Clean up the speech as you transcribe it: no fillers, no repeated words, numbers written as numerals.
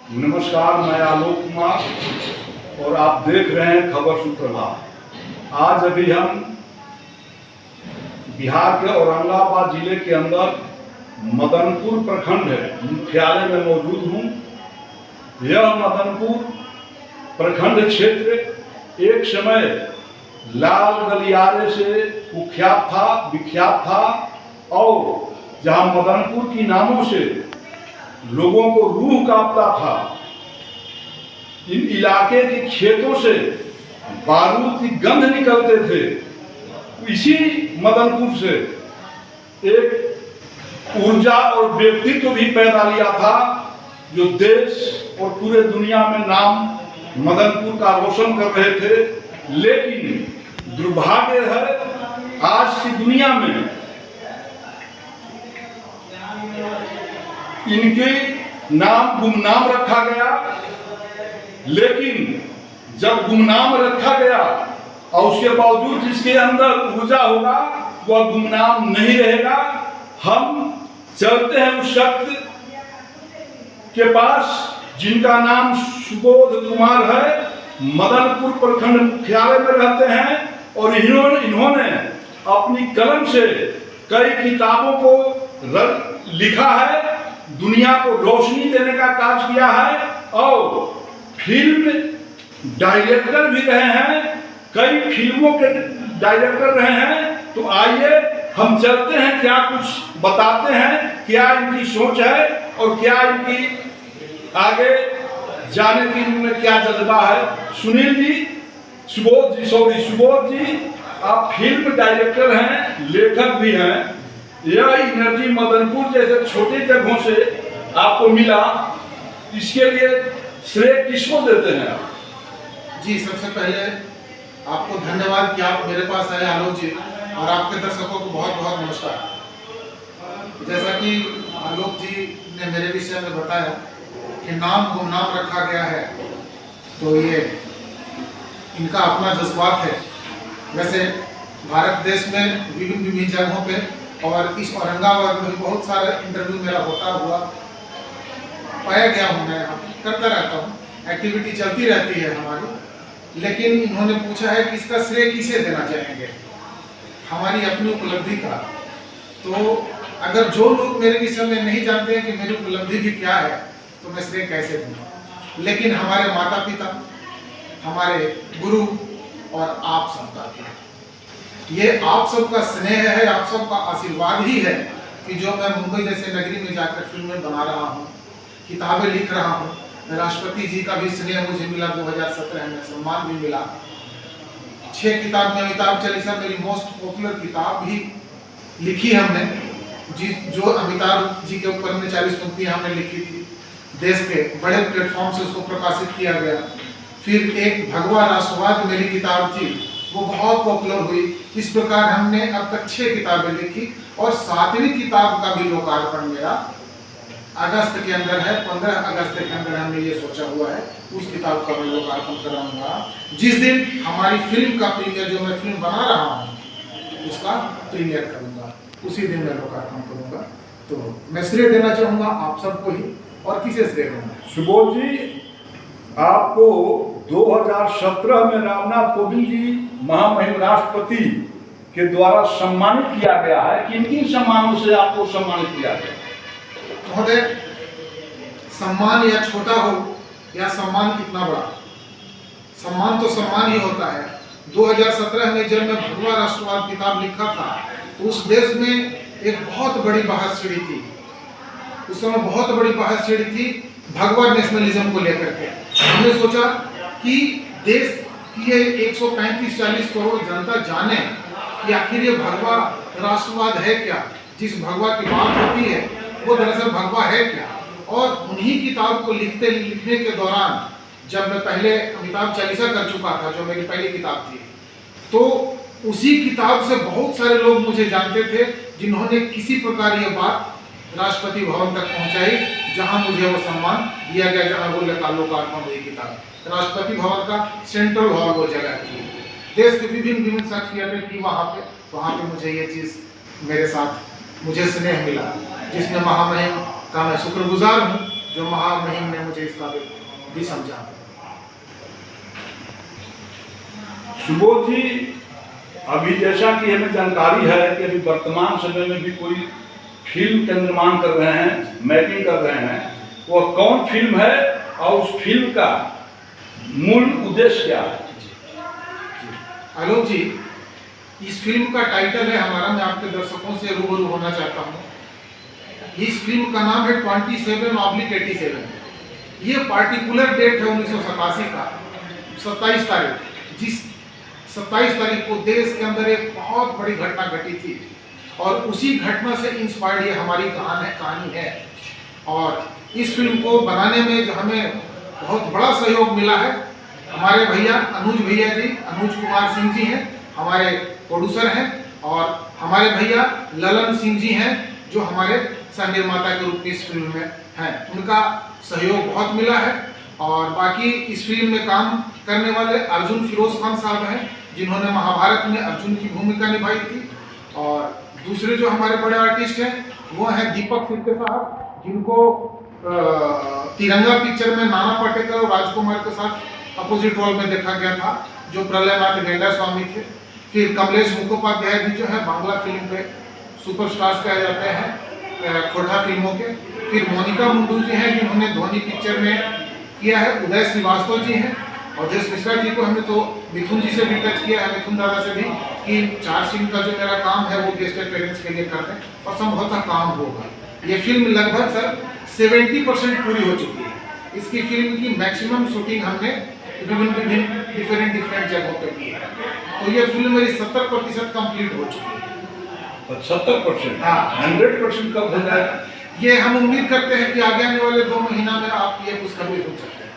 नमस्कार, मैं आलोक कुमार और आप देख रहे हैं खबर सुप्रभात। आज अभी हम बिहार के औरंगाबाद जिले के अंदर मदनपुर प्रखंड है मुख्यालय में मौजूद हूँ। यह मदनपुर प्रखंड क्षेत्र एक समय लाल गलियारे से विख्यात था और जहाँ मदनपुर की नामों से लोगों को रूह कांपता था। इन इलाके के खेतों से बारूद की गंध निकलते थे। इसी मदनपुर से एक ऊर्जा और व्यक्तित्व भी पैदा लिया था जो देश और पूरे दुनिया में नाम मदनपुर का रोशन कर रहे थे। लेकिन दुर्भाग्य है आज की दुनिया में इनके नाम गुमनाम रखा गया। लेकिन जब गुमनाम रखा गया और उसके बावजूद जिसके अंदर ऊर्जा होगा वह गुमनाम नहीं रहेगा। हम चलते हैं उस शख्स के पास जिनका नाम सुबोध कुमार है, मदनपुर प्रखंड मुख्यालय में रहते हैं और इन्होंने अपनी कलम से कई किताबों को लिखा है, दुनिया को रोशनी देने का कार्य किया है और फिल्म डायरेक्टर भी रहे हैं, कई फिल्मों के डायरेक्टर रहे हैं। तो आइए हम चलते हैं, क्या कुछ बताते हैं, क्या इनकी सोच है और क्या इनकी आगे जाने की इनमें क्या जज्बा है। सुनील जी, सुबोध जी, आप फिल्म डायरेक्टर हैं, लेखक भी हैं। यह एनर्जी मदनपुर जैसे छोटे जगहों से आपको मिला, इसके लिए श्रेय किसको देते हैं आप? जी, सबसे पहले आपको धन्यवाद कि आप मेरे पास आए आलोक जी, और आपके दर्शकों को बहुत बहुत नमस्कार। जैसा कि आलोक जी ने मेरे विषय में बताया कि नाम गुमनाम रखा गया है, तो ये इनका अपना जज्बात है। वैसे भारत देश में विभिन्न जगहों पे और इस औरंगाबाद में बहुत सारे इंटरव्यू मेरा होता हुआ पाया गया हूँ। मैं करता रहता हूँ, एक्टिविटी चलती रहती है हमारी। लेकिन इन्होंने पूछा है कि इसका श्रेय किसे देना चाहेंगे, हमारी अपनी उपलब्धि का। तो अगर जो लोग मेरे विषय में नहीं जानते हैं कि मेरी उपलब्धि भी क्या है, तो मैं श्रेय कैसे दूँगा। लेकिन हमारे माता पिता, हमारे गुरु और आप सबका भी, ये आप सबका स्नेह है, आप सबका आशीर्वाद ही है कि जो मैं मुंबई जैसे नगरी में जाकर फिल्में बना रहा हूँ, किताबें लिख रहा हूँ। राष्ट्रपति जी का भी स्नेह मुझे मिला, 2017 में सम्मान भी मिला। 6 किताब में अमिताभ चालीसा मेरी मोस्ट पॉपुलर किताब भी लिखी हमने, जो अमिताभ जी के ऊपर में 40 पंक्तियां हमने लिखी थी। देश के बड़े प्लेटफॉर्म से उसको प्रकाशित किया गया। फिर एक भगवा राष्ट्रवाद मेरी किताब थी, वो बहुत पॉपुलर हुई। इस प्रकार हमने अब तक 6 किताबें लिखी और 7वीं किताब का भी लोकार्पण मेरा अगस्त के अंदर है। 15 अगस्त के अंदर हमने ये सोचा हुआ है, उस किताब का मैं लोकार्पण कराऊंगा। जिस दिन हमारी फिल्म का प्रीमियर, जो मैं फिल्म बना रहा हूँ उसका प्रीमियर करूंगा, उसी दिन मैं लोकार्पण करूंगा। तो मैं श्रेय देना चाहूंगा आप सबको ही, और किसे श्रेय देना? सुबोध जी, आपको 2017 में रामनाथ कोविंद जी महामहिम राष्ट्रपति के द्वारा सम्मानित किया गया है। किन किन सम्मानों से आपको सम्मानित किया गया? महोदय, सम्मान या छोटा हो या सम्मान कितना बड़ा, सम्मान तो सम्मान ही होता है। 2017 में जब मैं भगवा राष्ट्रवाद किताब लिखा था, तो उस देश में एक बहुत बड़ी बहस छिड़ी थी। उस समय बहुत बड़ी बहस छिड़ी थी भगवा नेशनलिज्म को लेकर के। हमने सोचा कि देश की ये 135-40 करोड़ जनता जाने कि आखिर ये भगवा राष्ट्रवाद है क्या, जिस भगवा की बात होती है वो दरअसल भगवा है क्या। और उन्हीं किताब को लिखने के दौरान, जब मैं पहले अमिताभ चालीसा कर चुका था, जो मेरी पहली किताब थी, तो उसी किताब से बहुत सारे लोग मुझे जानते थे जिन्होंने किसी प्रकार ये बात राष्ट्रपति भवन तक पहुंचाई, जहां मुझे वो सम्मान दिया गया, जहां वो लोकार्पण हुई किताब। राष्ट्रपति भवन का सेंट्रल हॉल वो जगह थी। देश के विभिन्न शख्सियतें की वहाँ पे मुझे ये चीज़ मेरे साथ मुझे स्नेह मिला, जिसमें महामहिम का मैं शुक्रगुजार हूँ। जो महामहिम ने मुझे इस काबिल भी समझा। सुबोध जी, अभी जैसा कि हमें जानकारी है कि अभी वर्तमान समय में भी कोई फिल्म का निर्माण कर रहे हैं, मेकिंग कर रहे हैं, वह कौन फिल्म है और उस फिल्म का मूल उद्देश्य क्या है? आलोक जी, इस फिल्म का टाइटल है हमारा, मैं आपके दर्शकों से रूबरू होना चाहता हूँ। इस फिल्म का नाम है 27/87। ये पार्टिकुलर डेट है 1987 का 27 तारीख, जिस 27 तारीख को देश के अंदर एक बहुत बड़ी घटना घटी थी और उसी घटना से इंस्पायर्ड ये हमारी कहानी है। और इस फिल्म को बनाने में जो हमें बहुत बड़ा सहयोग मिला है, हमारे भैया अनुज भैया जी, अनुज कुमार सिंह जी हैं, हमारे प्रोड्यूसर हैं, और हमारे भैया ललन सिंह जी हैं जो हमारे सह निर्माता के रूप में इस फिल्म में हैं। उनका सहयोग बहुत मिला है। और बाकी इस फिल्म में काम करने वाले अर्जुन फिरोज खान साहब हैं, जिन्होंने महाभारत में अर्जुन की भूमिका निभाई थी। और दूसरे जो हमारे बड़े आर्टिस्ट हैं वो हैं दीपक सिद्धे साहब, जिनको तिरंगा पिक्चर में नाना पाटेकर और राजकुमार के साथ अपोजिट रोल में देखा गया था, जो प्रलयनाथ गेंडा स्वामी थे। फिर कमलेश मुखोपाध्याय जी जो है बांग्ला फिल्म पे सुपरस्टार्स कहे जाते हैं खोटा फिल्मों के। फिर मोनिका मुंडू जी हैं, जिन्होंने धोनी पिक्चर में किया है। उदय श्रीवास्तव जी हैं, और देश मिश्रा जी को हमने तो मिथुन जी से भी टच किया है, मिथुन दादा से भी, कि 4 सीन का जो मेरा काम है वो गेस्ट अपीयरेंस के लिए करते हैं और संभवतः काम होगा। ये फिल्म लगभग सर 70% पूरी हो चुकी है। इसकी फिल्म की मैक्सिमम शूटिंग हमने विभिन्न डिफरेंट जगहों पे की है। तो ये फिल्म मेरी 70% कंप्लीट हो चुकी है। 70%? हाँ, 100% कब हो जाएगा? ये हम उम्मीद करते हैं कि आगे आने वाले 2 महीना में आप ये खुशखबरी सुन सकते हैं।